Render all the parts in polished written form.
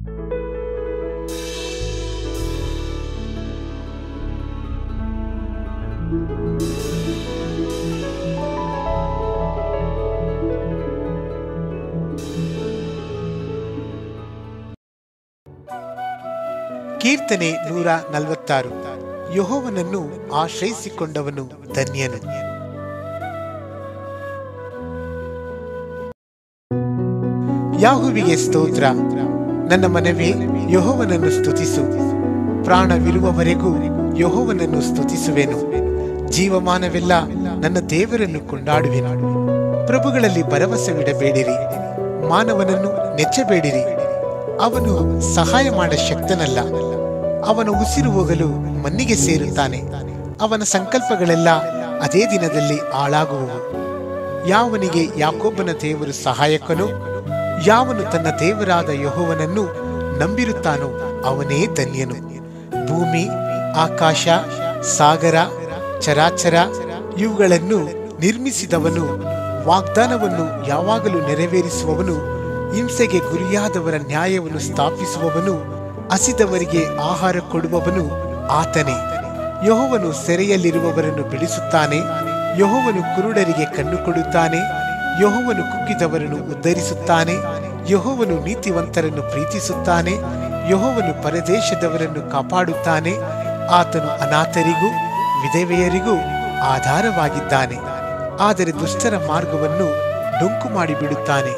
ಕೀರ್ತನೆ 146. ಯೆಹೋವನನ್ನು ಆಶ್ರಯಿಸಿಕೊಂಡವನು ಧನ್ಯನು. ಯಾಹುವಿಗೆ ಸ್ತೋತ್ರ. ನನ್ನ ಮನವೇ ಯೆಹೋವನನ್ನು ಸ್ತುತಿಸು. ಪ್ರಾಣವಿರುವವರೆಗೂ ಯೆಹೋವನನ್ನು ಸ್ತುತಿಸುವೆನು. ಜೀವಮಾನವೆಲ್ಲ ನನ್ನ ದೇವರನ್ನು ಕೊಂಡಾಡುವೆನು. ಪ್ರಭುಗಳಲ್ಲಿ ಭರವಸವಿಡಬೇಡಿರಿ, ಮಾನವನನ್ನು ನೆಚ್ಚಬೇಡಿರಿ. ಅವನು ಸಹಾಯ ಮಾಡ ಶಕ್ತನಲ್ಲ. ಅವನ ಉಸಿರು ಹೋಗಲು ಮಣ್ಣಿಗೆ ಸೇರುತ್ತಾನೆ. ಅವನ ಸಂಕಲ್ಪಗಳೆಲ್ಲ ಅದೇ ದಿನದಲ್ಲಿ ಹಾಳಾಗುವವು. ಯಾವನಿಗೆ ಯಾಕೋಬನ ದೇವರು ಸಹಾಯಕನೋ, ಯಾವನು ತನ್ನ ದೇವರಾದ ಯೆಹೋವನನ್ನು ನಂಬಿರುತ್ತಾನೋ ಅವನೇ ಧನ್ಯನು. ಭೂಮಿ, ಆಕಾಶ, ಸಾಗರ, ಚರಾಚರ ಇವುಗಳನ್ನು ನಿರ್ಮಿಸಿದವನು, ವಾಗ್ದಾನವನ್ನು ಯಾವಾಗಲೂ ನೆರವೇರಿಸುವವನು, ಹಿಂಸೆಗೆ ಗುರಿಯಾದವರ ನ್ಯಾಯವನ್ನು ಸ್ಥಾಪಿಸುವವನು, ಹಸಿದವರಿಗೆ ಆಹಾರ ಕೊಡುವವನು ಆತನೇ. ಯೆಹೋವನು ಸೆರೆಯಲ್ಲಿರುವವರನ್ನು ಬಿಡಿಸುತ್ತಾನೆ. ಯೆಹೋವನು ಕುರುಡರಿಗೆ ಕಣ್ಣು ಕೊಡುತ್ತಾನೆ. ಯೆಹೋವನು ಕುಗ್ಗಿದವರನ್ನು ಉದ್ಧರಿಸುತ್ತಾನೆ. ಯೆಹೋವನು ನೀತಿವಂತರನ್ನು ಪ್ರೀತಿಸುತ್ತಾನೆ. ಯೆಹೋವನು ಪರದೇಶದವರನ್ನು ಕಾಪಾಡುತ್ತಾನೆ. ಆತನು ಅನಾಥರಿಗೂ ವಿಧವೆಯರಿಗೂ ಆಧಾರವಾಗಿದ್ದಾನೆ. ಆದರೆ ದುಷ್ಟರ ಮಾರ್ಗವನ್ನು ಡೊಂಕು ಮಾಡಿಬಿಡುತ್ತಾನೆ.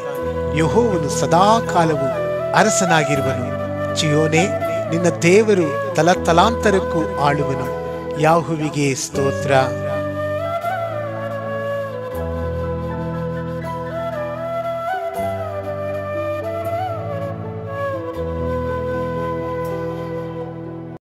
ಯೆಹೋವನು ಸದಾಕಾಲವೂ ಅರಸನಾಗಿರುವನು. ಚಿಯೋನೇ, ನಿನ್ನ ದೇವರು ತಲತಲಾಂತರಕ್ಕೂ ಆಳುವನು. ಯಾಹುವಿಗೆ ಸ್ತೋತ್ರ.